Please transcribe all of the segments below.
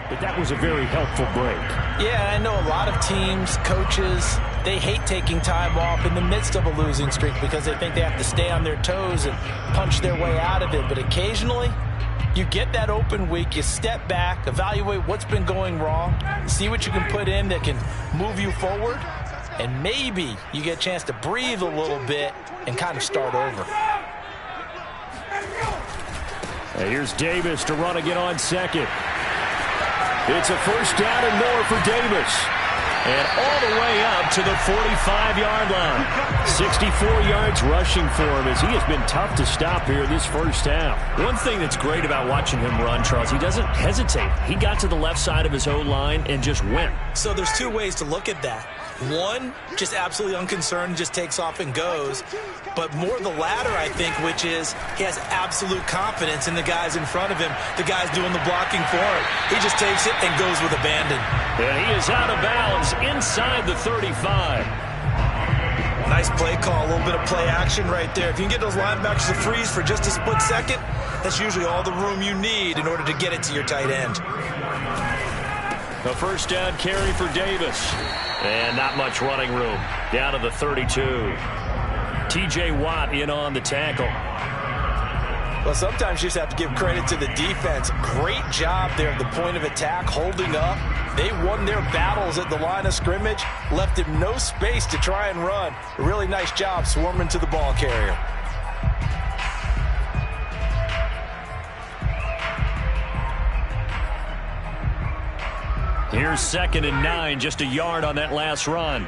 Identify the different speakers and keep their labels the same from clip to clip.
Speaker 1: But that was a very helpful break.
Speaker 2: Yeah, I know a lot of teams, coaches, they hate taking time off in the midst of a losing streak because they think they have to stay on their toes and punch their way out of it. But occasionally, you get that open week, you step back, evaluate what's been going wrong, see what you can put in that can move you forward, and maybe you get a chance to breathe a little bit and kind of start over.
Speaker 1: Here's Davis to run again on second. It's a first down and more for Davis. And all the way up to the 45-yard line. 64 yards rushing for him as he has been tough to stop here this first half.
Speaker 3: One thing that's great about watching him run, Charles, he doesn't hesitate. He got to the left side of his O-line and just went.
Speaker 2: So there's two ways to look at that. One, just absolutely unconcerned, just takes off and goes. But more the latter, I think, which is he has absolute confidence in the guys in front of him, the guys doing the blocking for him. He just takes it and goes with abandon.
Speaker 1: And he is out of bounds inside the 35.
Speaker 2: Nice play call, a little bit of play action right there. If you can get those linebackers to freeze for just a split second, that's usually all the room you need in order to get it to your tight end.
Speaker 1: A first down carry for Davis. And not much running room. Down to the 32. T.J. Watt in on the tackle.
Speaker 2: Well, sometimes you just have to give credit to the defense. Great job there at the point of attack, holding up. They won their battles at the line of scrimmage, left him no space to try and run. A really nice job swarming to the ball carrier.
Speaker 1: Here's 2nd and 9, just a yard on that last run.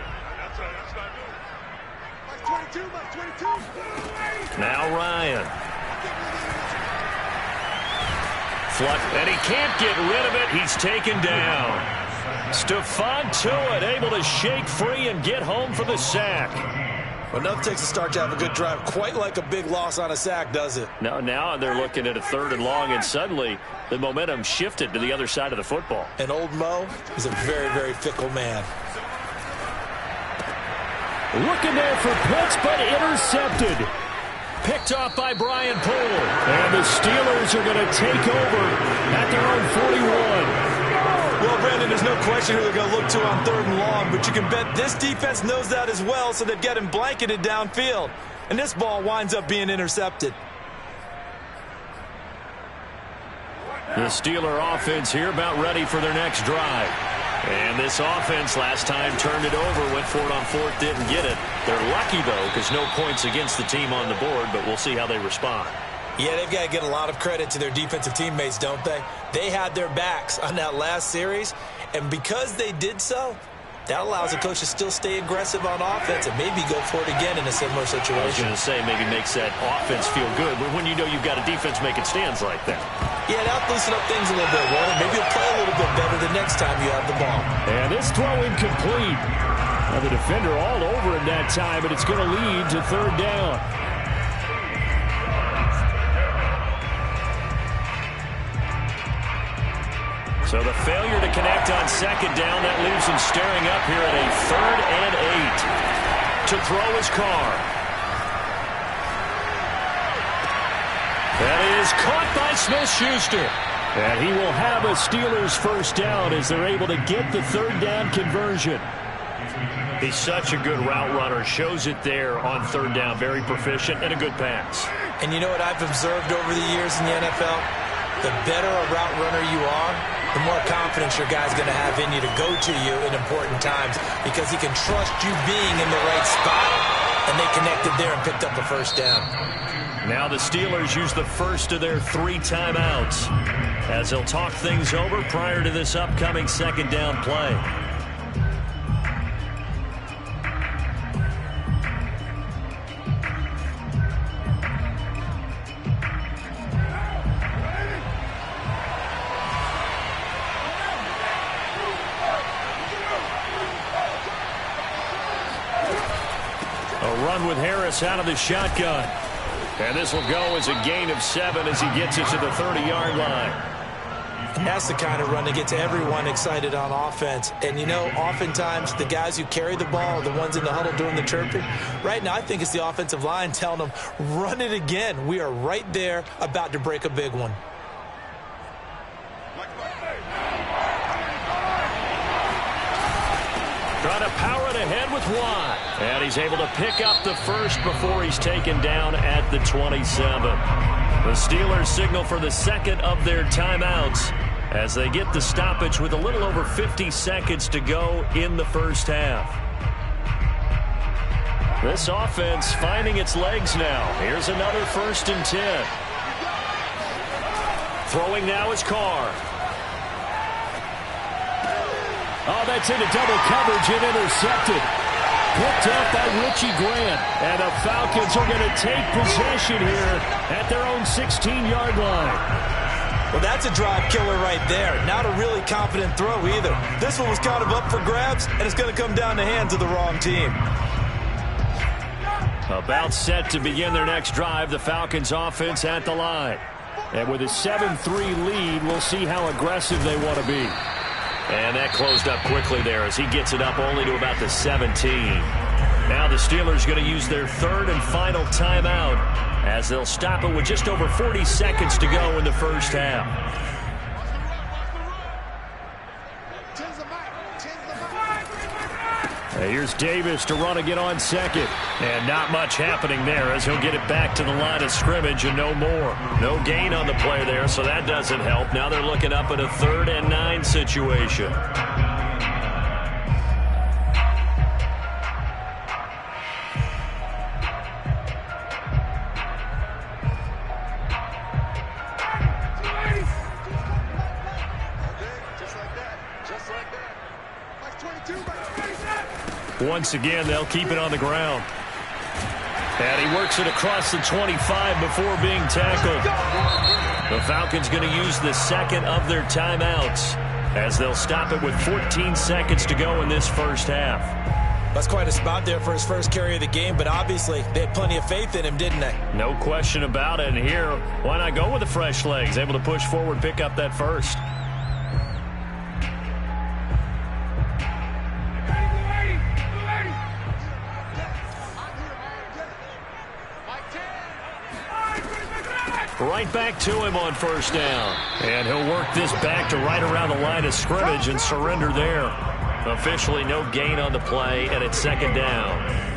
Speaker 1: Now Ryan. And he can't get rid of it. He's taken down. Stephon Tuitt able to shake free and get home for the sack.
Speaker 2: Well, enough takes a start to have a good drive. Quite like a big loss on a sack, does it?
Speaker 1: No, now they're looking at a 3rd and long, and suddenly the momentum shifted to the other side of the football.
Speaker 2: And old Mo is a very, very fickle man.
Speaker 1: Looking there for Pitts, but intercepted. Picked off by Brian Poole. And the Steelers are going to take over at their own 41.
Speaker 2: Well, Brandon, there's no question who they're going to look to on 3rd and long, but you can bet this defense knows that as well, so they've got him blanketed downfield. And this ball winds up being intercepted.
Speaker 1: The Steeler offense here about ready for their next drive. And this offense last time turned it over, went for it on 4th, didn't get it. They're lucky, though, because no points against the team on the board, but we'll see how they respond.
Speaker 2: Yeah, they've got to get a lot of credit to their defensive teammates, don't they? They had their backs on that last series, and because they did so, that allows the coach to still stay aggressive on offense and maybe go for it again in a similar situation.
Speaker 1: I was going to say maybe makes that offense feel good, but when you know you've got a defense making stands like that.
Speaker 2: Yeah, that'll loosen up things a little bit, Warren. Maybe you'll play a little bit better the next time you have the ball.
Speaker 1: And this throw incomplete. Now the defender all over him that time, but it's going to lead to 3rd down. So the failure to connect on 2nd down, that leaves him staring up here at a 3rd and 8. To throw his car. That is caught by Smith-Schuster. And he will have a Steelers first down as they're able to get the 3rd down conversion. He's such a good route runner. Shows it there on 3rd down. Very proficient and a good pass.
Speaker 2: And you know what I've observed over the years in the NFL? The better a route runner you are, the more confidence your guy's going to have in you to go to you in important times because he can trust you being in the right spot, and they connected there and picked up a first down.
Speaker 1: Now the Steelers use the first of their 3 timeouts as they'll talk things over prior to this upcoming 2nd down play. With Harris out of the shotgun. And this will go as a gain of 7 as he gets it to the 30-yard line.
Speaker 2: And that's the kind of run that gets everyone excited on offense. And, you know, oftentimes the guys who carry the ball are the ones in the huddle doing the chirping. Right now, I think it's the offensive line telling them, run it again. We are right there about to break a big one.
Speaker 1: Trying to power it ahead with Watt. And he's able to pick up the first before he's taken down at the 27. The Steelers signal for the second of their timeouts as they get the stoppage with a little over 50 seconds to go in the first half. This offense finding its legs now. Here's another 1st and 10. Throwing now is Carr.
Speaker 4: Oh, that's into double coverage and intercepted. Picked up by Richie Grant. And the Falcons are going to take possession here at their own 16-yard line.
Speaker 2: Well, that's a drive killer right there. Not a really confident throw either. This one was kind of up for grabs, and it's going to come down the hands of the wrong team.
Speaker 1: About set to begin their next drive, the Falcons offense at the line.
Speaker 4: And with a 7-3 lead, we'll see how aggressive they want to be.
Speaker 1: And that closed up quickly there as he gets it up only to about the 17. Now the Steelers going to use their third and final timeout as they'll stop it with just over 40 seconds to go in the first half.
Speaker 4: Here's Davis to run again on second.
Speaker 1: And not much happening there as he'll get it back to the line of scrimmage and no more. No gain on the play there, so that doesn't help. Now they're looking up at a 3rd and 9 situation. Once again, they'll keep it on the ground. And he works it across the 25 before being tackled. The Falcons going to use the second of their timeouts as they'll stop it with 14 seconds to go in this first half.
Speaker 2: That's quite a spot there for his first carry of the game, but obviously they had plenty of faith in him, didn't they?
Speaker 1: No question about it. And here, why not go with the fresh legs? Able to push forward, pick up that first. Right back to him on first down. And he'll work this back to right around the line of scrimmage and surrender there. Officially no gain on the play, and it's second down.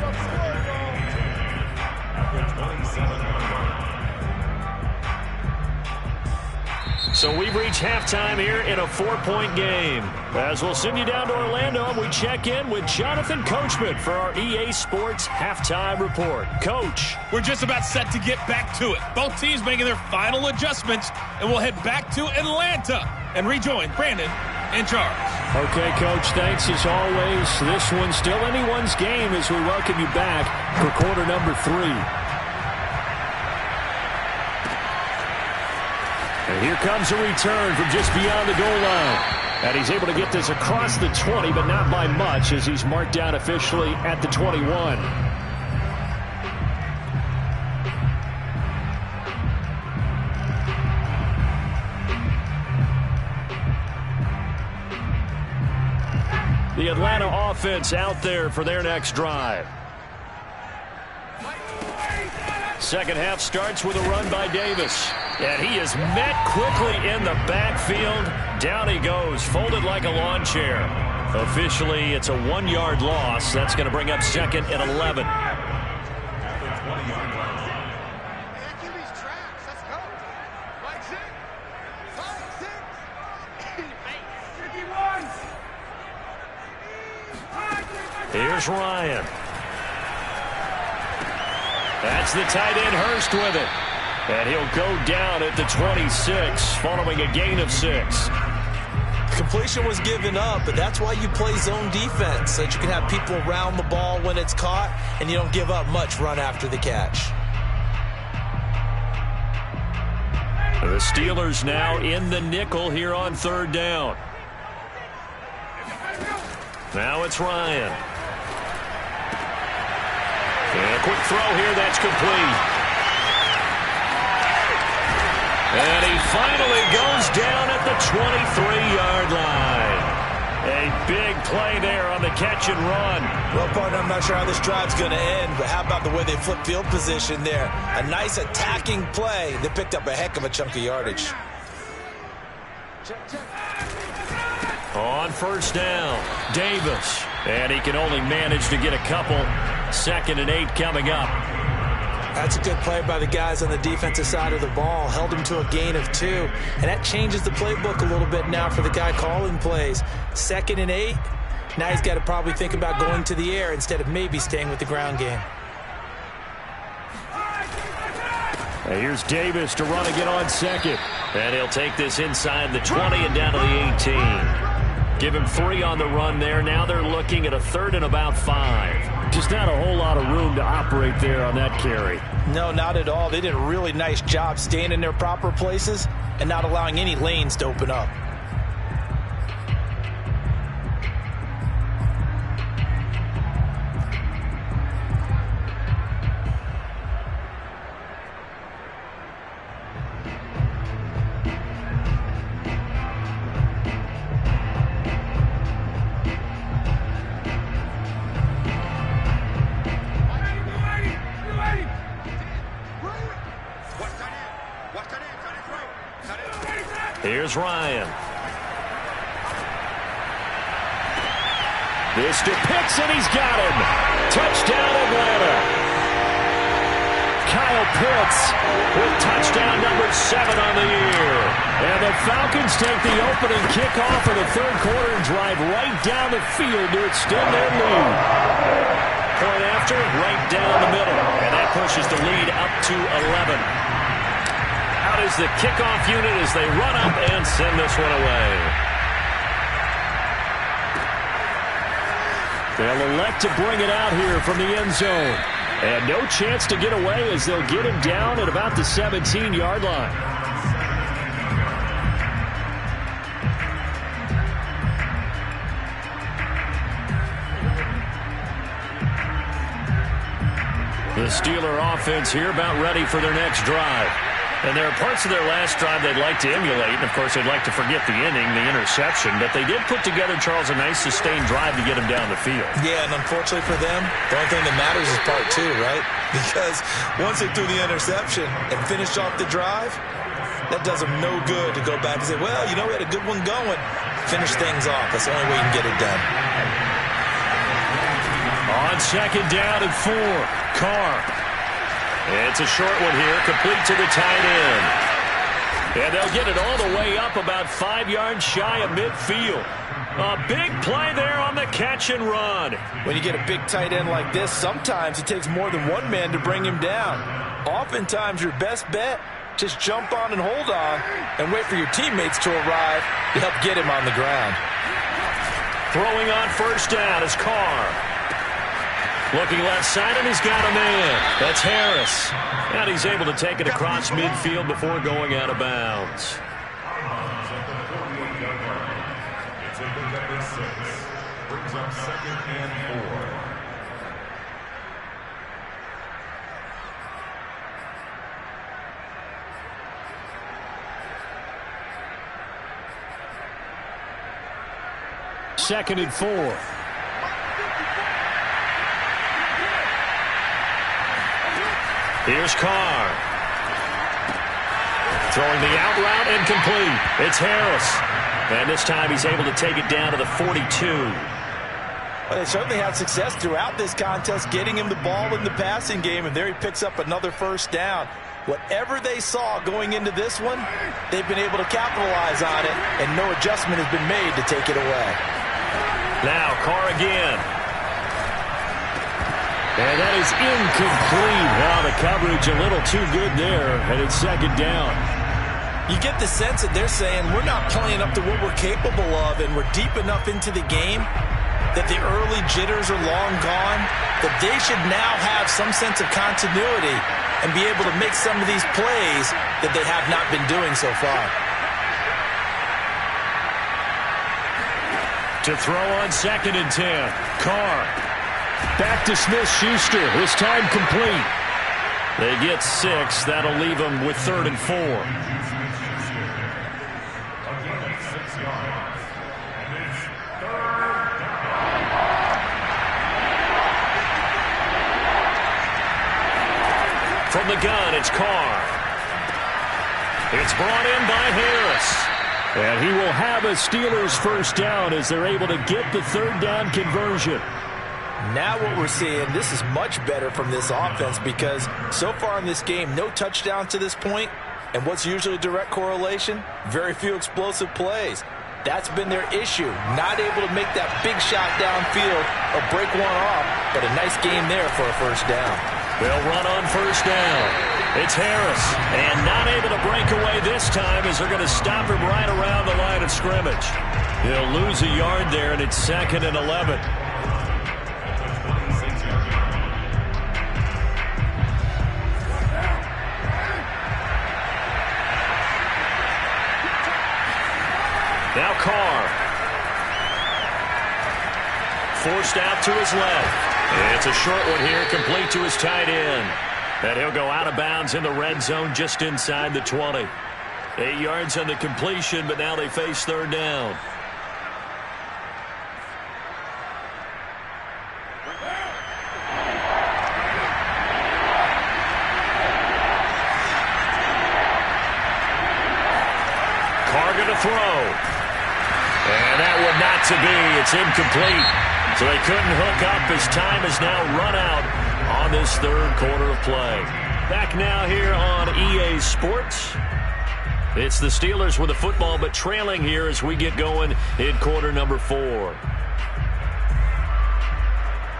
Speaker 1: So we've reached halftime here in a 4-point game. As we'll send you down to Orlando, and we check in with Jonathan Coachman for our EA Sports Halftime Report. Coach.
Speaker 5: We're just about set to get back to it. Both teams making their final adjustments, and we'll head back to Atlanta and rejoin Brandon and Charles.
Speaker 4: Okay, Coach, thanks as always. This one's still anyone's game as we welcome you back for quarter number 3. And here comes a return from just beyond the goal line. And he's able to get this across the 20, but not by much as he's marked down officially at the 21. The Atlanta offense out there for their next drive. Second half starts with a run by Davis. And he is met quickly in the backfield. Down he goes, folded like a lawn chair. Officially, it's a 1-yard loss. That's going to bring up second and 11. Here's Ryan. That's the tight end Hurst with it. And he'll go down at the 26 following a gain of 6.
Speaker 2: Completion was given up, but that's why you play zone defense, so that you can have people around the ball when it's caught, and you don't give up much run after the catch.
Speaker 1: The Steelers now in the nickel here on third down. Now it's Ryan. And a quick throw here, that's complete. And he finally goes down at the 23-yard line. A big play there on the catch and run.
Speaker 2: Well, partner, I'm not sure how this drive's going to end, but how about the way they flip field position there? A nice attacking play. They picked up a heck of a chunk of yardage.
Speaker 1: On first down, Davis.
Speaker 4: And he can only manage to get a couple. 2nd and 8 coming up.
Speaker 2: That's a good play by the guys on the defensive side of the ball. Held him to a gain of 2. And that changes the playbook a little bit now for the guy calling plays. 2nd and 8. Now he's got to probably think about going to the air instead of maybe staying with the ground game.
Speaker 1: Here's Davis to run again on 2nd.
Speaker 4: And he'll take this inside the 20 and down to the 18. Give him 3 on the run there. Now they're looking at a 3rd and about 5.
Speaker 1: Just not a whole lot of room to operate there on that carry.
Speaker 2: No, not at all. They did a really nice job staying in their proper places and not allowing any lanes to open up.
Speaker 4: Here's Ryan.
Speaker 1: This to Pitts, and he's got him. Touchdown, Atlanta. Kyle Pitts with touchdown number 7 on the year. And the Falcons take the opening kickoff of the 3rd quarter and drive right down the field to extend their lead.
Speaker 4: Point after, right down the middle. And that pushes the lead up to 11. Out is the kickoff unit as they run up and send this one away.
Speaker 1: They'll elect to bring it out here from the end zone. And no chance to get away as they'll get him down at about the 17-yard line.
Speaker 4: The Steeler offense here about ready for their next drive. And there are parts of their last drive they'd like to emulate. And, of course, they'd like to forget the inning, the interception. But they did put together, Charles, a nice sustained drive to get him down the field.
Speaker 2: Yeah, and unfortunately for them, the only thing that matters is part 2, right? Because once they threw the interception and finished off the drive, that does them no good to go back and say, well, you know, we had a good one going. Finish things off. That's the only way you can get it done.
Speaker 1: On 2nd down and 4, Carr.
Speaker 4: It's a short one here, complete to the tight end.
Speaker 1: And they'll get it all the way up about 5 yards shy of midfield. A big play there on the catch and run.
Speaker 2: When you get a big tight end like this, sometimes it takes more than one man to bring him down. Oftentimes, your best bet, just jump on and hold on and wait for your teammates to arrive to help get him on the ground.
Speaker 4: Throwing on 1st down is Carr. Looking left side, and he's got a man. That's Harris. And he's able to take it across midfield before going out of bounds.
Speaker 6: Brings up 2nd and 4.
Speaker 1: Second and 4.
Speaker 4: Here's Carr. Throwing the out route incomplete. It's Harris. And this time he's able to take it down to the 42.
Speaker 2: Well, they certainly had success throughout this contest, getting him the ball in the passing game, and there he picks up another 1st down. Whatever they saw going into this one, they've been able to capitalize on it, and no adjustment has been made to take it away.
Speaker 4: Now Carr again.
Speaker 1: And that is incomplete. Wow, the coverage a little too good there, and it's 2nd down.
Speaker 2: You get the sense that they're saying we're not playing up to what we're capable of, and we're deep enough into the game that the early jitters are long gone, that they should now have some sense of continuity and be able to make some of these plays that they have not been doing so far.
Speaker 1: To throw on 2nd and 10, Carr. Back to Smith-Schuster. This time complete.
Speaker 4: They get 6. That'll leave them with 3rd and 4. From the gun, it's Carr. It's brought in by Harris.
Speaker 1: And he will have a Steelers first down as they're able to get the third down conversion.
Speaker 2: Now what we're seeing, this is much better from this offense because so far in this game, no touchdown to this point. And what's usually a direct correlation? Very few explosive plays. That's been their issue. Not able to make that big shot downfield or break one off, but a nice game there for a first down.
Speaker 1: They'll run on first down. It's Harris, and not able to break away this time as they're going to stop him right around the line of scrimmage. He'll lose a yard there, and it's 2nd and 11. Now Carr. Forced out to his left. It's a short one here, complete to his tight end. And he'll go out of bounds in the red zone just inside the 20. 8 yards on the completion, but now they face third down. Carr going to throw. And that one not to be. It's incomplete. So they couldn't hook up as time has now run out on this third quarter of play. Back now here on EA Sports. It's the Steelers with the football, but trailing here as we get going in quarter number 4.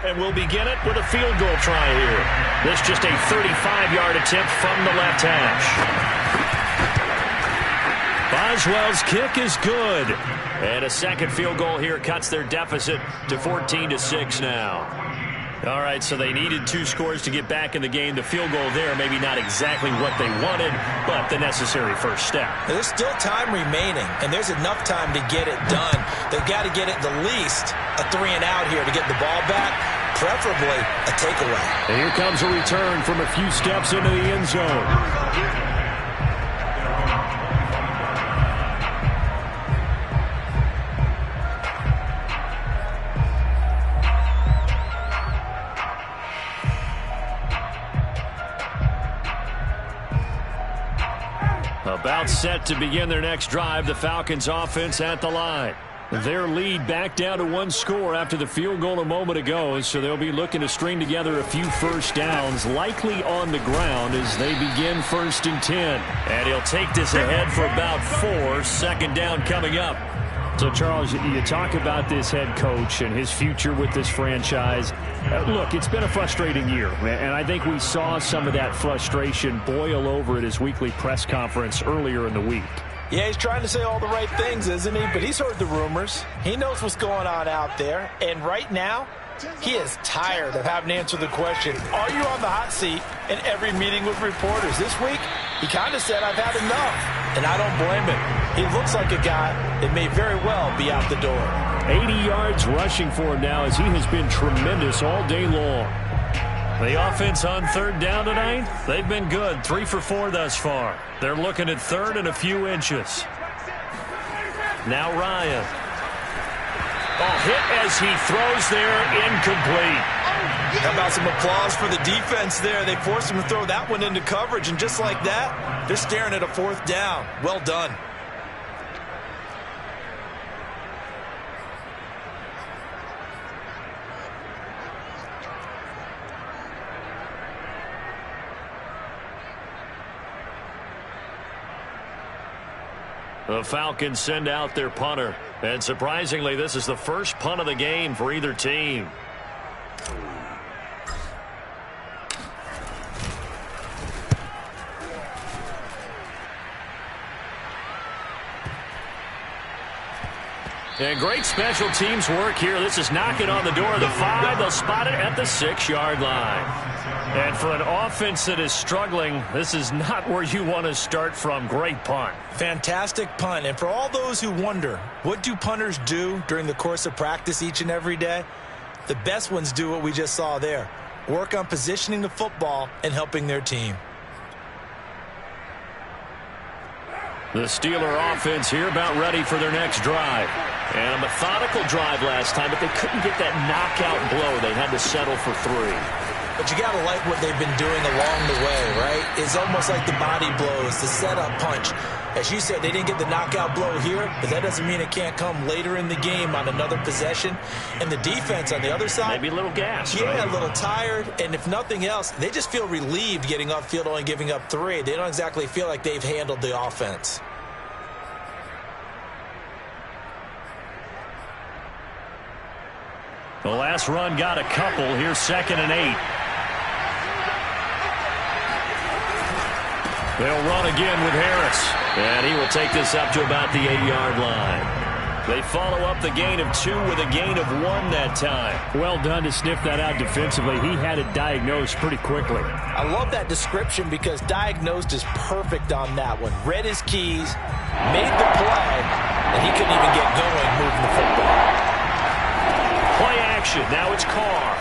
Speaker 1: And we'll begin it with a field goal try here. This just a 35-yard attempt from the left hash. Boswell's kick is good. And a second field goal here cuts their deficit to 14-6 now. All right, so they needed 2 scores to get back in the game. The field goal there, maybe not exactly what they wanted, but the necessary first step.
Speaker 2: There's still time remaining, and there's enough time to get it done. They've got to get it the least a 3-and-out here to get the ball back, preferably a takeaway.
Speaker 1: And here comes a return from a few steps into the end zone. About set to begin their next drive, the Falcons offense at the line. Their lead back down to 1 score after the field goal a moment ago, so they'll be looking to string together a few first downs, likely on the ground as they begin 1st and 10. And he'll take this ahead for about 4, 2nd down coming up. So, Charles, you talk about this head coach and his future with this franchise. Look, it's been a frustrating year, and I think we saw some of that frustration boil over at his weekly press conference earlier in the week.
Speaker 2: Yeah, he's trying to say all the right things, isn't he? But he's heard the rumors. He knows what's going on out there. And right now, he is tired of having to answer the question, are you on the hot seat in every meeting with reporters? This week, he kind of said, I've had enough. And I don't blame him. He looks like a guy that may very well be out the door.
Speaker 1: 80 yards rushing for him now as he has been tremendous all day long. The offense on third down tonight, they've been good. 3 for 4 thus far. They're looking at third and a few inches. Now Ryan. Hit as he throws there, incomplete.
Speaker 2: How about some applause for the defense there? They forced him to throw that one into coverage, and just like that, they're staring at a 4th down. Well done.
Speaker 1: The Falcons send out their punter. And surprisingly, this is the first punt of the game for either team. And great special teams work here. This is knocking on the door of the 5. They'll spot it at the 6-yard line. And for an offense that is struggling, this is not where you want to start from. Great punt.
Speaker 2: Fantastic punt. And for all those who wonder, what do punters do during the course of practice each and every day? The best ones do what we just saw there. Work on positioning the football and helping their team.
Speaker 1: The Steeler offense here about ready for their next drive. And a methodical drive last time, but they couldn't get that knockout blow. They had to settle for 3.
Speaker 2: But you got to like what they've been doing along the way, right? It's almost like the body blows, the setup punch. As you said, they didn't get the knockout blow here, but that doesn't mean it can't come later in the game on another possession. And the defense on the other side,
Speaker 3: maybe a little gas,
Speaker 2: yeah,
Speaker 3: right?
Speaker 2: A little tired. And if nothing else, they just feel relieved getting upfield, only giving up 3. They don't exactly feel like they've handled the offense.
Speaker 3: The last run got a couple. Here's 2nd and 8. They'll run again with Harris. And he will take this up to about the 8-yard line. They follow up the gain of 2 with a gain of 1 that time.
Speaker 4: Well done to sniff that out defensively. He had it diagnosed pretty quickly.
Speaker 2: I love that description because diagnosed is perfect on that one. Read his keys, made the play, and he couldn't even get going moving the football.
Speaker 3: Play action. Now it's Carr.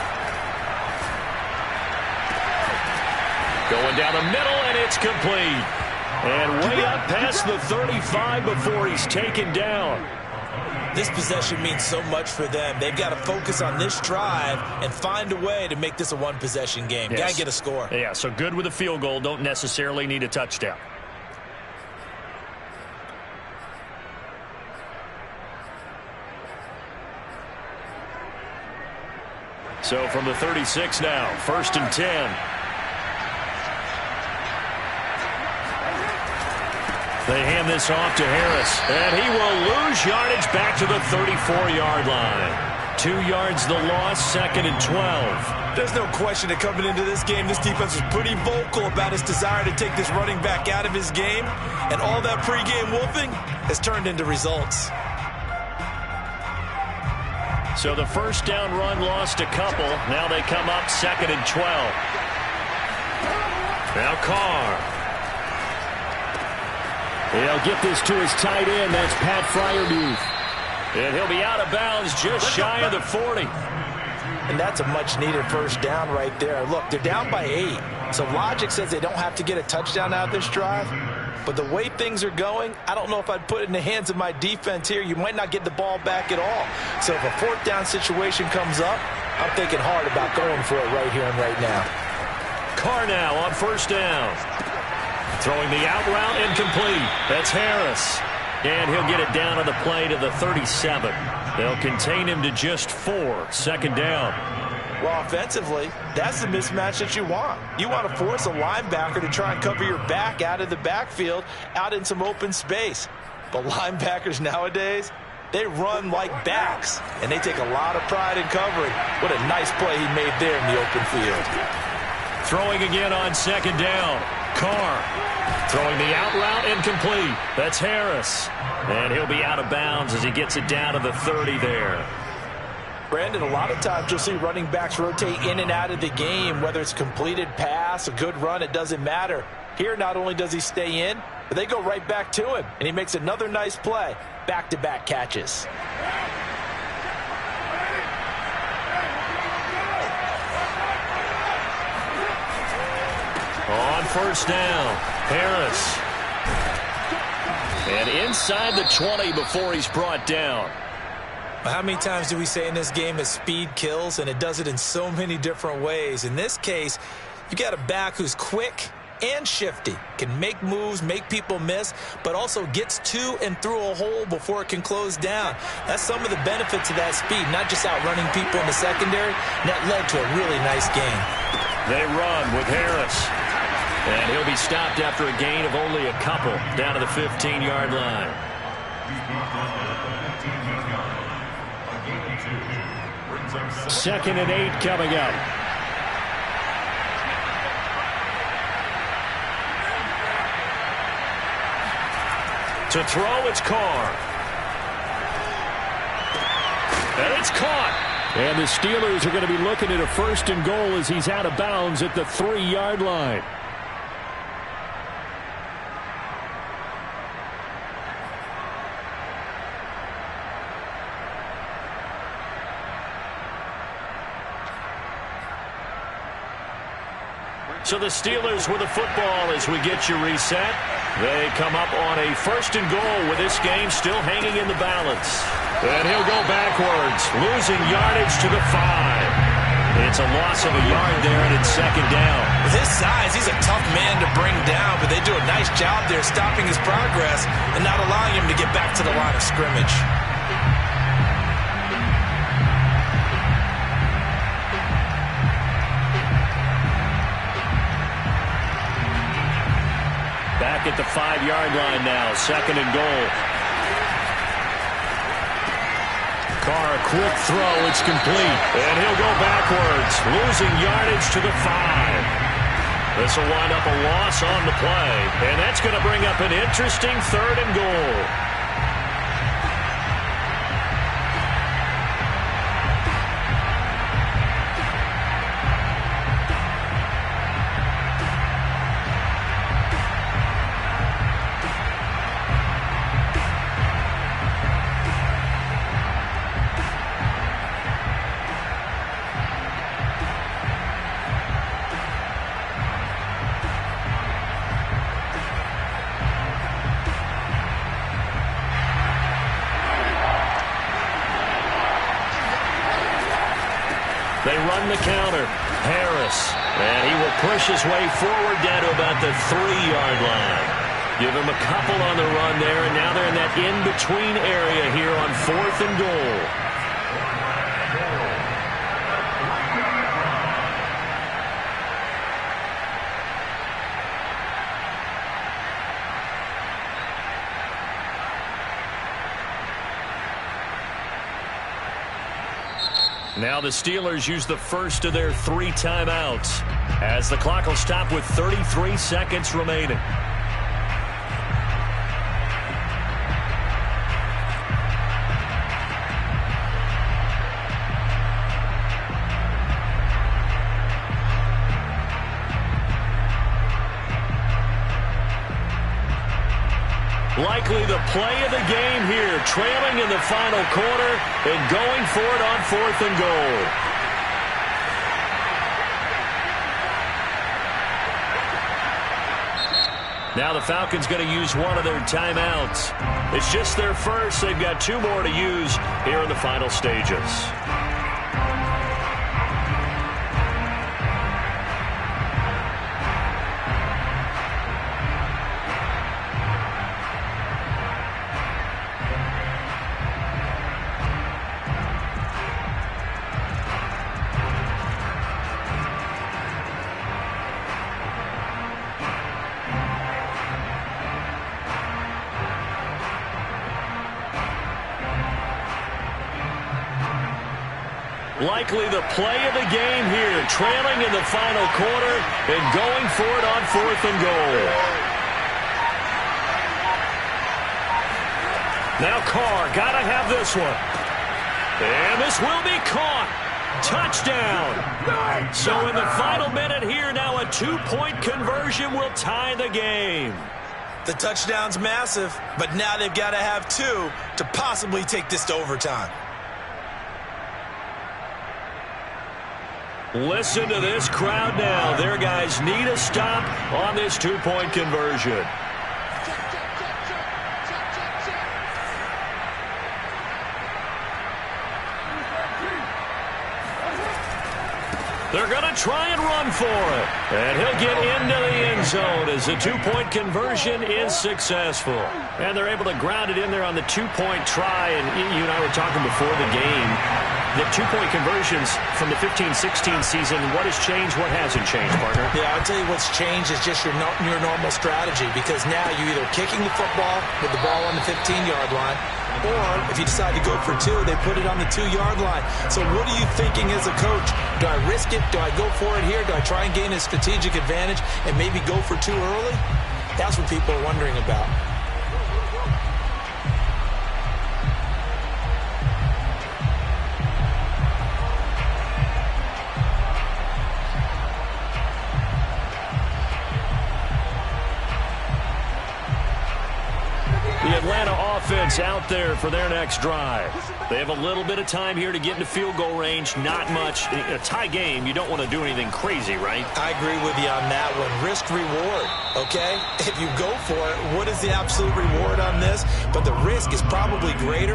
Speaker 3: Going down the middle, and it's complete. And way up past the 35 before he's taken down.
Speaker 2: This possession means so much for them. They've got to focus on this drive and find a way to make this a one-possession game.
Speaker 3: Yes.
Speaker 2: Got to get a score.
Speaker 3: Yeah, so good with a field goal. Don't necessarily need a touchdown. So from the 36 now, 1st and 10. They hand this off to Harris, and he will lose yardage back to the 34-yard line. 2 yards the loss, 2nd and 12.
Speaker 2: There's no question that coming into this game, this defense was pretty vocal about his desire to take this running back out of his game, and all that pregame wolfing has turned into results.
Speaker 3: So the first down run lost a couple. Now they come up 2nd and 12. Now Carr.
Speaker 4: He'll get this to his tight end. That's Pat Fryermuth.
Speaker 3: And he'll be out of bounds just shy of the 40.
Speaker 2: And that's a much-needed first down right there. Look, they're down by 8. So logic says they don't have to get a touchdown out of this drive. But the way things are going, I don't know if I'd put it in the hands of my defense here. You might not get the ball back at all. So if a 4th down situation comes up, I'm thinking hard about going for it right here and right now.
Speaker 3: Carr now on 1st down. Throwing the out route incomplete. That's Harris. And he'll get it down on the play to the 37. They'll contain him to just 4. 2nd down.
Speaker 2: Well, offensively, that's the mismatch that you want. You want to force a linebacker to try and cover your back out of the backfield, out in some open space. But linebackers nowadays, they run like backs, and they take a lot of pride in covering. What a nice play he made there in the open field.
Speaker 3: Throwing again on 2nd down. Carr throwing the out route incomplete. That's Harris. And he'll be out of bounds as he gets it down to the 30 there.
Speaker 2: Brandon, a lot of times you'll see running backs rotate in and out of the game, whether it's completed pass, a good run, it doesn't matter. Here, not only does he stay in, but they go right back to him, and he makes another nice play. Back-to-back catches.
Speaker 3: On 1st down, Harris. And inside the 20 before he's brought down.
Speaker 2: How many times do we say in this game that speed kills, and it does it in so many different ways? In this case, you got a back who's quick and shifty, can make moves, make people miss, but also gets to and through a hole before it can close down. That's some of the benefits of that speed, not just outrunning people in the secondary. And that led to a really nice game.
Speaker 3: They run with Harris. And he'll be stopped after a gain of only a couple down to the 15-yard line.
Speaker 4: 2nd and 8 coming up.
Speaker 3: To throw, it's Carr. And it's caught.
Speaker 4: And the Steelers are going to be looking at a 1st and goal as he's out of bounds at the 3-yard line.
Speaker 3: So the Steelers with the football as we get you reset. They come up on a 1st and goal with this game still hanging in the balance. And he'll go backwards, losing yardage to the 5. It's a loss of a yard there, and it's second down.
Speaker 2: With his size, he's a tough man to bring down, but they do a nice job there stopping his progress and not allowing him to get back to the line of scrimmage.
Speaker 3: Back at the 5-yard line now, second and goal. Carr, quick throw, it's complete. And he'll go backwards, losing yardage to the 5. This will wind up a loss on the play. And that's going to bring up an interesting third and goal. They run the counter. Harris. And he will push his way forward down to about the 3-yard line. Give him a couple on the run there, and now they're in that in-between area here on 4th and goal. Now the Steelers use the first of their 3 timeouts as the clock will stop with 33 seconds remaining. Likely the play of the game here, trailing in the final quarter and going for it on 4th and goal. Now the Falcons going to use one of their timeouts. It's just their first. They've got 2 more to use here in the final stages. Likely the play of the game here, trailing in the final quarter and going for it on 4th and goal. Now Carr, got to have this one. And this will be caught. Touchdown. So in the final minute here, now a 2-point conversion will tie the game.
Speaker 2: The touchdown's massive, but now they've got to have 2 to possibly take this to overtime.
Speaker 3: Listen to this crowd now. Their guys need a stop on this 2-point conversion. They're going to try and run for it. And he'll get into the end zone as the 2-point conversion is successful. And they're able to ground it in there on the 2-point try. And you and I were talking before the game. The 2-point conversions from the 15-16 season, what has changed, what hasn't changed, partner?
Speaker 2: Yeah, I'll tell you what's changed is just your normal strategy, because now you're either kicking the football with the ball on the 15-yard line, or if you decide to go for 2, they put it on the 2-yard line. So what are you thinking as a coach? Do I risk it? Do I go for it here? Do I try and gain a strategic advantage and maybe go for 2 early? That's what people are wondering about.
Speaker 3: The Atlanta offense out there for their next drive. They have a little bit of time here to get into field goal range. Not much. In a tie game, you don't want to do anything crazy, right?
Speaker 2: I agree with you on that one. Risk-reward, okay? If you go for it, what is the absolute reward on this? But the risk is probably greater.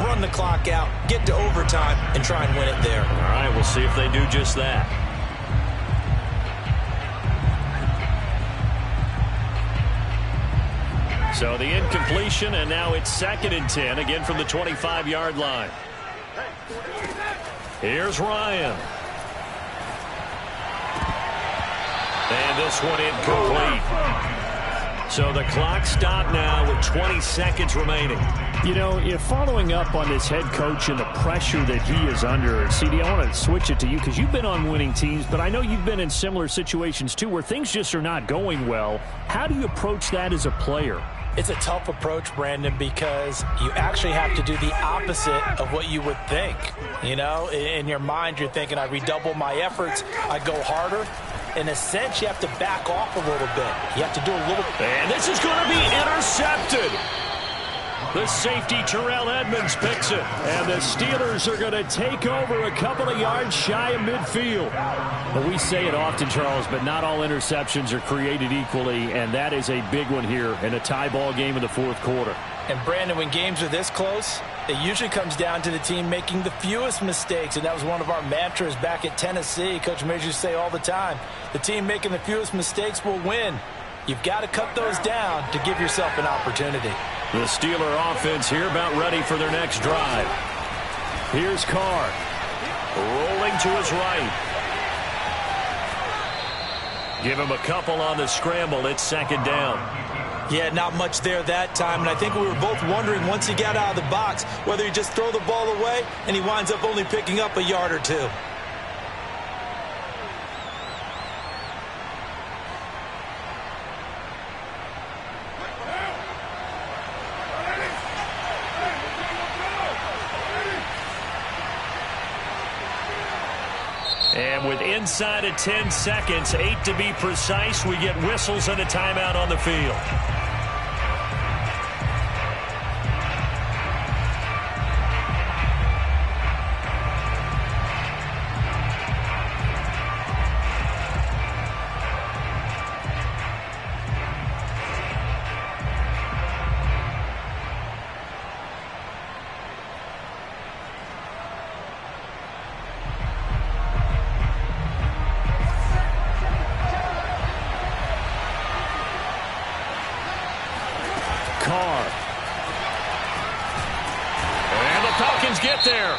Speaker 2: Run the clock out, get to overtime, and try and win it there.
Speaker 3: All right, we'll see if they do just that. So the incompletion, and now it's 2nd and 10, again from the 25-yard line. Here's Ryan. And this one incomplete. So the clock stopped now with 20 seconds remaining.
Speaker 1: You know, following up on this head coach and the pressure that he is under, CD, I want to switch it to you because you've been on winning teams, but I know you've been in similar situations too where things just are not going well. How do you approach that as a player?
Speaker 2: It's a tough approach, Brandon, because you actually have to do the opposite of what you would think. You know, in your mind, you're thinking, I redouble my efforts, I go harder. In a sense, you have to back off a little bit. You have to do a little.
Speaker 3: And this is going to be intercepted. The safety, Terrell Edmonds, picks it. And the Steelers are going to take over a couple of yards shy of midfield. Well, we say it often, Charles, but not all interceptions are created equally, and that is a big one here in a tie ball game in the 4th quarter.
Speaker 2: And, Brandon, when games are this close, it usually comes down to the team making the fewest mistakes, and that was one of our mantras back at Tennessee. Coach Major used to say all the time, the team making the fewest mistakes will win. You've got to cut those down to give yourself an opportunity.
Speaker 3: The Steeler offense here about ready for their next drive. Here's Carr. Rolling to his right. Give him a couple on the scramble. It's 2nd down.
Speaker 2: Yeah, not much there that time, and I think we were both wondering once he got out of the box whether he just throw the ball away and he winds up only picking up a yard or two.
Speaker 3: And with inside of 10 seconds, 8 to be precise, we get whistles and a timeout on the field.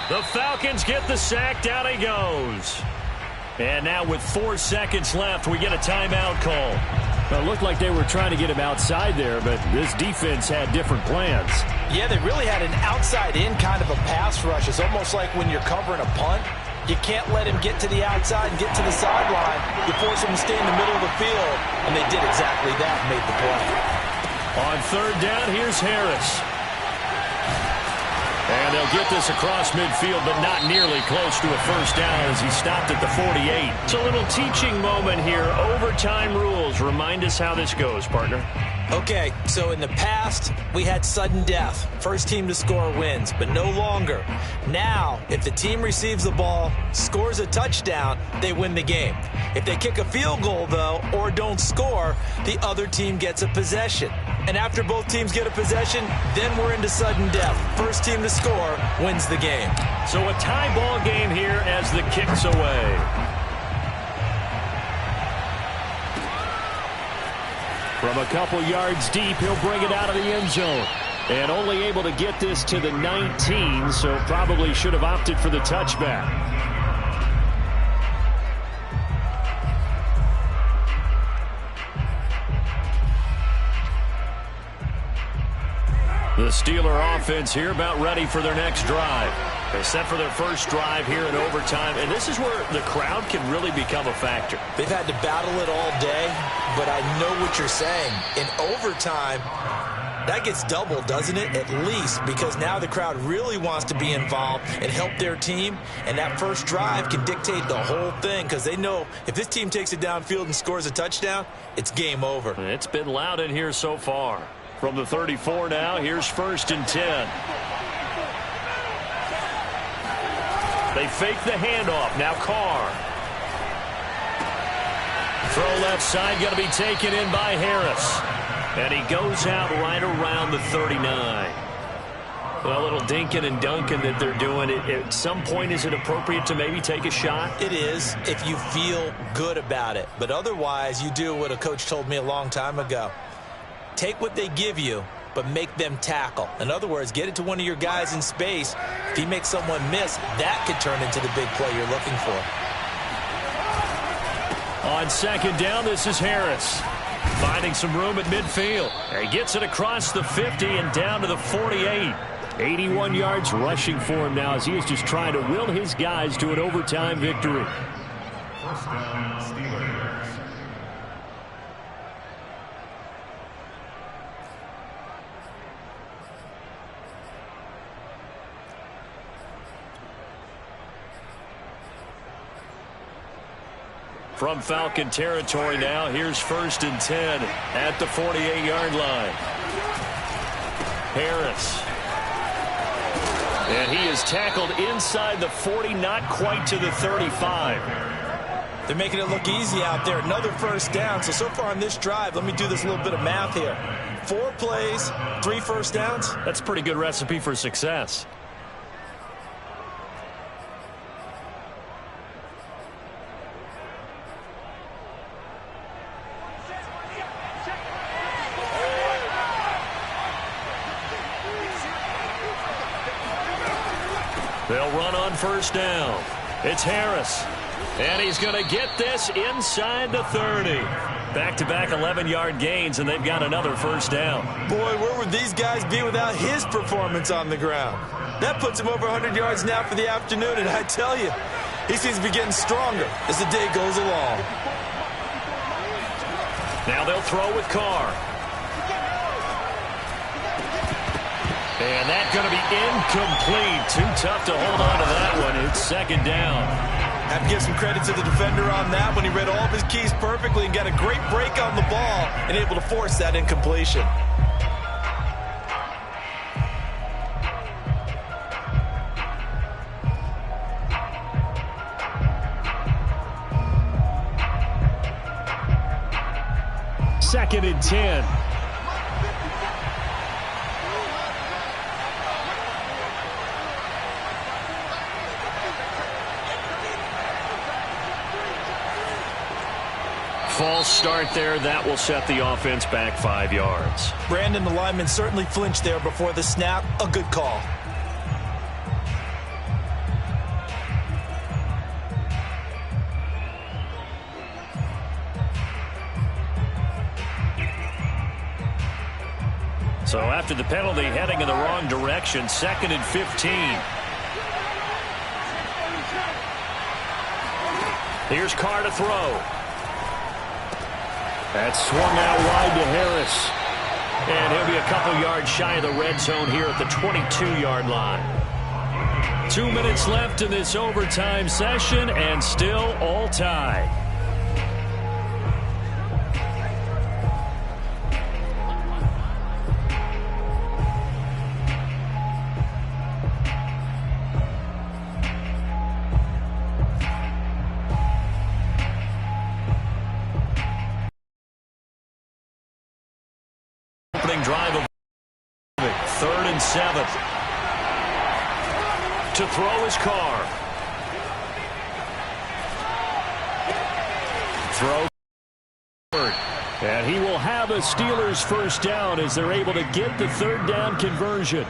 Speaker 3: The Falcons get the sack. Down he goes. And now with 4 seconds left, we get a timeout call.
Speaker 1: Well, it looked like they were trying to get him outside there, but this defense had different plans.
Speaker 2: Yeah, they really had an outside-in kind of a pass rush. It's almost like when you're covering a punt. You can't let him get to the outside and get to the sideline. You force him to stay in the middle of the field, and they did exactly that and made the play.
Speaker 3: On 3rd down, here's Harris. And they'll get this across midfield, but not nearly close to a 1st down as he stopped at the 48. It's a little teaching moment here. Overtime rules. Remind us how this goes, partner.
Speaker 2: Okay, so in the past, we had sudden death. First team to score wins, but no longer. Now, if the team receives the ball, scores a touchdown, they win the game. If they kick a field goal, though, or don't score, the other team gets a possession. And after both teams get a possession, then we're into sudden death. First team to score wins the game.
Speaker 3: So a tie ball game here as the kick's away.
Speaker 1: From a couple yards deep, he'll bring it out of the end zone. And only able to get this to the 19, so probably should have opted for the touchback.
Speaker 3: The Steeler offense here about ready for their next drive. They set for their first drive here in overtime, and this is where the crowd can really become a factor.
Speaker 2: They've had to battle it all day, but I know what you're saying. In overtime, that gets doubled, doesn't it? At least, because now the crowd really wants to be involved and help their team, and that first drive can dictate the whole thing because they know if this team takes it downfield and scores a touchdown, it's game over.
Speaker 3: It's been loud in here so far. From the 34 now, here's 1st and 10. They fake the handoff. Now Carr. Throw left side, going to be taken in by Harris. And he goes out right around the 39. Well, a little dinking and dunking that they're doing. At some point, is it appropriate to maybe take a shot?
Speaker 2: It is if you feel good about it. But otherwise, you do what a coach told me a long time ago. Take what they give you, but make them tackle. In other words, get it to one of your guys in space. If he makes someone miss, that could turn into the big play you're looking for.
Speaker 3: On second down, this is Harris. Finding some room at midfield. He gets it across the 50 and down to the 48. 81 yards rushing for him now as he is just trying to will his guys to an overtime victory.
Speaker 6: First down, Steelers.
Speaker 3: From Falcon territory now, here's 1st and 10 at the 48-yard line. Harris. And he is tackled inside the 40, not quite to the 35.
Speaker 2: They're making it look easy out there. Another first down. So far on this drive, let me do this little bit of math here. 4 plays, 3 first downs.
Speaker 3: That's a pretty good recipe for success. They'll run on first down. It's Harris. And he's going to get this inside the 30. Back-to-back 11-yard gains, and they've got another first down.
Speaker 2: Boy, where would these guys be without his performance on the ground? That puts him over 100 yards now for the afternoon, and I tell you, he seems to be getting stronger as the day goes along.
Speaker 3: Now they'll throw with Carr. And that's going to be incomplete. Too tough to hold on to that one. It's second down.
Speaker 2: Have to give some credit to the defender on that when he read all of his keys perfectly and got a great break on the ball and able to force that incompletion.
Speaker 3: Second and 10. False start there. That will set the offense back 5 yards.
Speaker 2: Brandon, the lineman certainly flinched there before the snap. A good call.
Speaker 3: So after the penalty, heading in the wrong direction, 2nd and 15. Here's Carr to throw. That's swung out wide to Harris. And he'll be a couple yards shy of the red zone here at the 22-yard line. 2 minutes left in this overtime session, and still all tied. Drive of 3rd and 7. To throw his Carr. Throw. And he will have a Steelers first down as they're able to get the 3rd down conversion.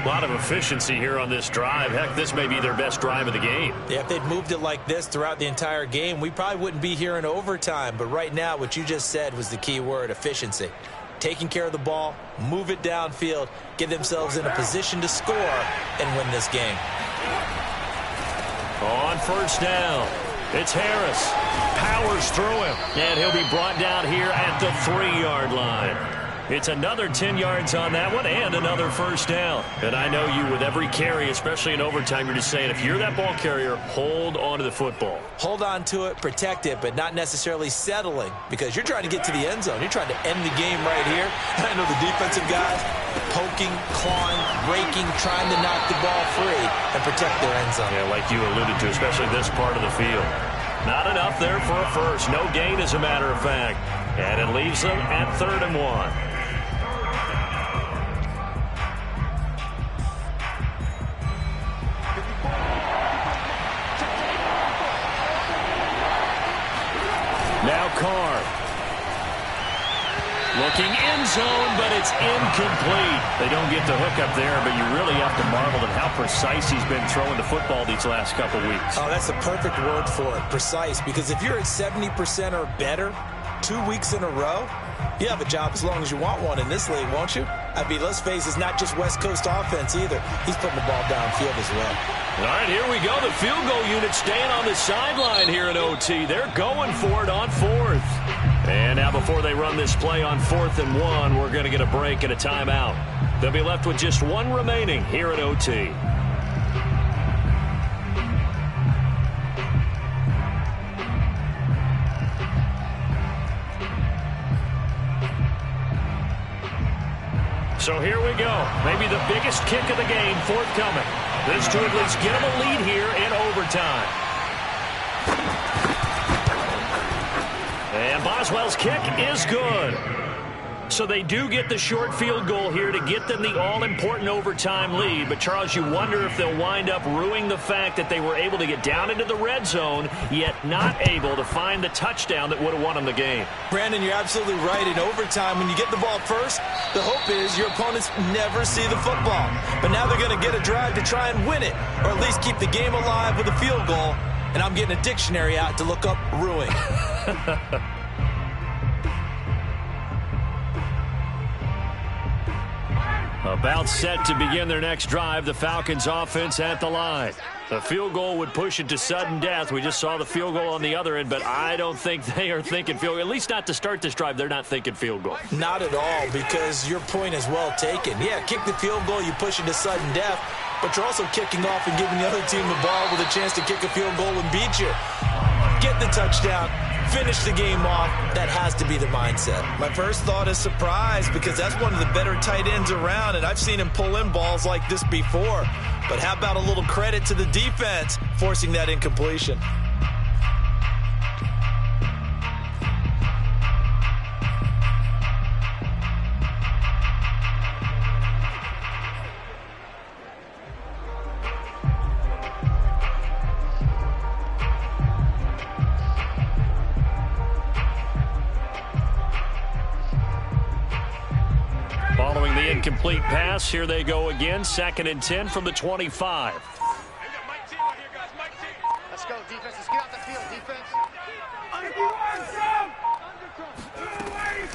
Speaker 3: A lot of efficiency here on this drive. Heck, this may be their best drive of the game.
Speaker 2: Yeah, if they'd moved it like this throughout the entire game, we probably wouldn't be here in overtime. But right now, what you just said was the key word, efficiency. Taking care of the ball, move it downfield, get themselves in a position to score and win this game.
Speaker 3: On first down, it's Harris. Powers through him, and he'll be brought down here at the 3-yard line. It's another 10 yards on that one and another first down. And I know you, with every carry, especially in overtime, you're just saying if you're that ball carrier, hold on to the football.
Speaker 2: Hold on to it, protect it, but not necessarily settling, because you're trying to get to the end zone. You're trying to end the game right here. And I know the defensive guys poking, clawing, breaking, trying to knock the ball free and protect their end zone.
Speaker 3: Yeah, like you alluded to, especially this part of the field. Not enough there for a first. No gain, as a matter of fact. And it leaves them at 3rd and 1. Now Carr. Looking end zone, but it's incomplete. They don't get the hook up there, but you really have to marvel at how precise he's been throwing the football these last couple weeks.
Speaker 2: Oh, that's the perfect word for it, precise, because if you're at 70% or better 2 weeks in a row, you have a job as long as you want one in this league, won't you? I mean, let's face it, it's not just West Coast offense either. He's putting the ball downfield as well.
Speaker 3: All right, here we go. The field goal unit staying on the sideline here at OT. They're going for it on 4th. And now before they run this play on 4th and 1, we're going to get a break and a timeout. They'll be left with just one remaining here at OT. So here we go. Maybe the biggest kick of the game forthcoming. This to at least get them a lead here in overtime. And Boswell's kick is good. So they do get the short field goal here to get them the all-important overtime lead. But, Charles, you wonder if they'll wind up ruining the fact that they were able to get down into the red zone, yet not able to find the touchdown that would have won them the game.
Speaker 2: Brandon, you're absolutely right. In overtime, when you get the ball first, the hope is your opponents never see the football. But now they're going to get a drive to try and win it, or at least keep the game alive with a field goal. And I'm getting a dictionary out to look up ruin.
Speaker 3: About set to begin their next drive, the Falcons offense at the line. The field goal would push it to sudden death. We just saw the field goal on the other end, but I don't think they are thinking field goal. At least not to start this drive, they're not thinking field goal.
Speaker 2: Not at all, because your point is well taken. Yeah, kick the field goal, you push it to sudden death, but you're also kicking off and giving the other team the ball with a chance to kick a field goal and beat you. Get the touchdown. Finish the game off. That has to be the mindset. My first thought is surprise, because that's one of the better tight ends around, and I've seen him pull in balls like this before. But how about a little credit to the defense forcing that incompletion?
Speaker 3: Following the incomplete pass, here they go again. 2nd and 10 from the 25.
Speaker 7: Let's go, defense. Let's get out the field, defense.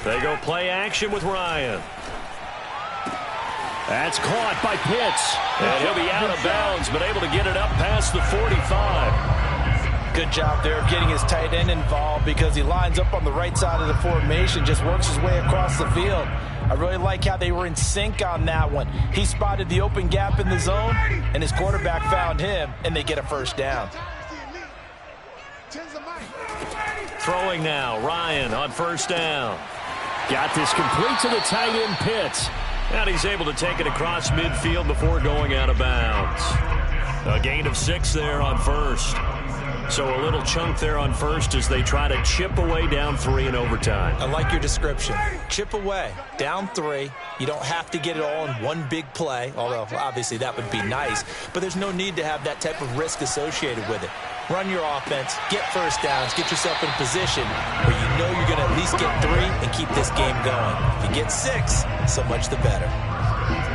Speaker 3: They go play action with Ryan. That's caught by Pitts. And he'll be out of bounds, but able to get it up past the 45.
Speaker 2: Good job there of getting his tight end involved, because he lines up on the right side of the formation, just works his way across the field. I really like how they were in sync on that one. He spotted the open gap in the zone, and his quarterback found him, and they get a first down.
Speaker 3: Throwing now, Ryan on first down. Got this complete to the tight end, Pitts. And he's able to take it across midfield before going out of bounds. A gain of 6 there on first. So a little chunk there on first as they try to chip away down 3 in overtime.
Speaker 2: I like your description. Chip away, down 3. You don't have to get it all in one big play, although obviously that would be nice. But there's no need to have that type of risk associated with it. Run your offense, get first downs, get yourself in a position where you know you're going to at least get 3 and keep this game going. If you get 6, so much the better.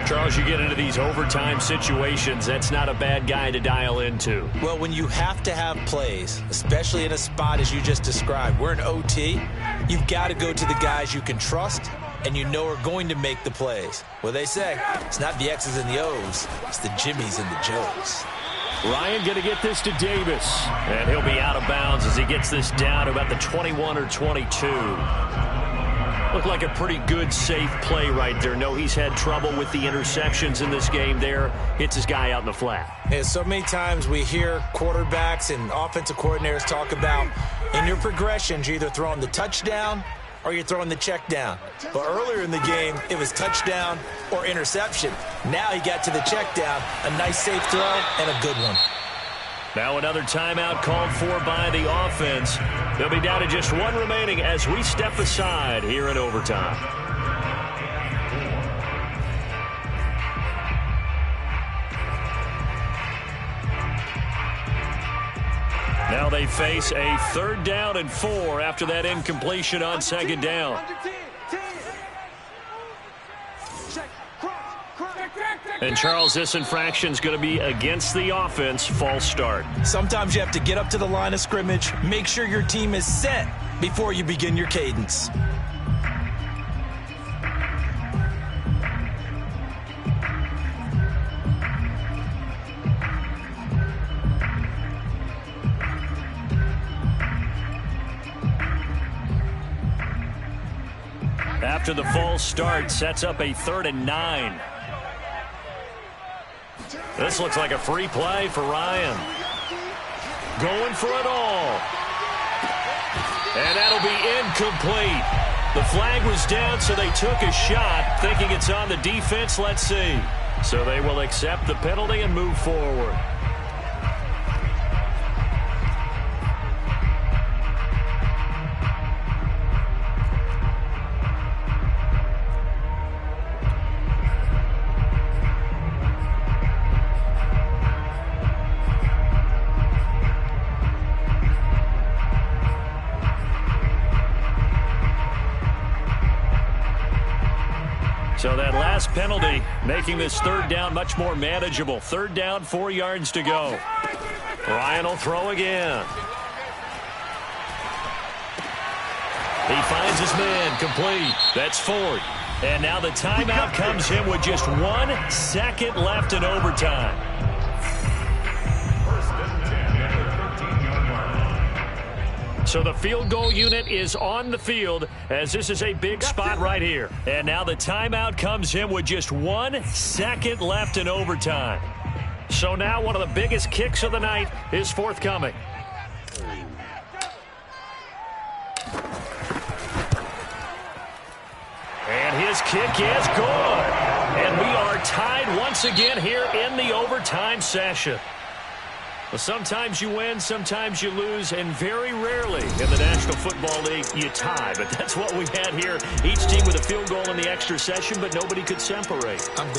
Speaker 3: Charles, you get into these overtime situations, that's not a bad guy to dial into.
Speaker 2: Well, when you have to have plays, especially in a spot as you just described, we're in OT, you've got to go to the guys you can trust and you know are going to make the plays. What they say, it's not the X's and the O's, it's the Jimmies and the Joes.
Speaker 3: Ryan going to get this to Davis, and he'll be out of bounds as he gets this down to about the 21 or 22.
Speaker 1: Looked like a pretty good, safe play right there. No, he's had trouble with the interceptions in this game there. Hits his guy out in the flat.
Speaker 2: And so many times we hear quarterbacks and offensive coordinators talk about in your progressions, you're either throwing the touchdown or you're throwing the check down. But earlier in the game, it was touchdown or interception. Now he got to the check down, a nice safe throw and a good one.
Speaker 1: Now another timeout called for by the offense. They'll be down to just one remaining as we step aside here in overtime. Now they face a 3rd down and 4 after that incompletion on 2nd down. And, Charles, this infraction's going to be against the offense. False start.
Speaker 2: Sometimes you have to get up to the line of scrimmage, make sure your team is set before you begin your cadence.
Speaker 1: After the false start, sets up a 3rd and 9. This looks like a free play for Ryan. Going for it all. And that'll be incomplete. The flag was down, so they took a shot, thinking it's on the defense. Let's see. So they will accept the penalty and move forward. So that last penalty making this 3rd down much more manageable. 3rd down, 4 yards to go. Ryan will throw again. He finds his man complete. That's Ford. And now the timeout comes in with just 1 second left in overtime. So the field goal unit is on the field as this is a big spot right here. And now the timeout comes in with just 1 second left in overtime. So now one of the biggest kicks of the night is forthcoming. And his kick is good. And we are tied once again here in the overtime session. Well, sometimes you win, sometimes you lose, and very rarely in the National Football League you tie. But that's what we had here. Each team with a field goal in the extra session, but nobody could separate.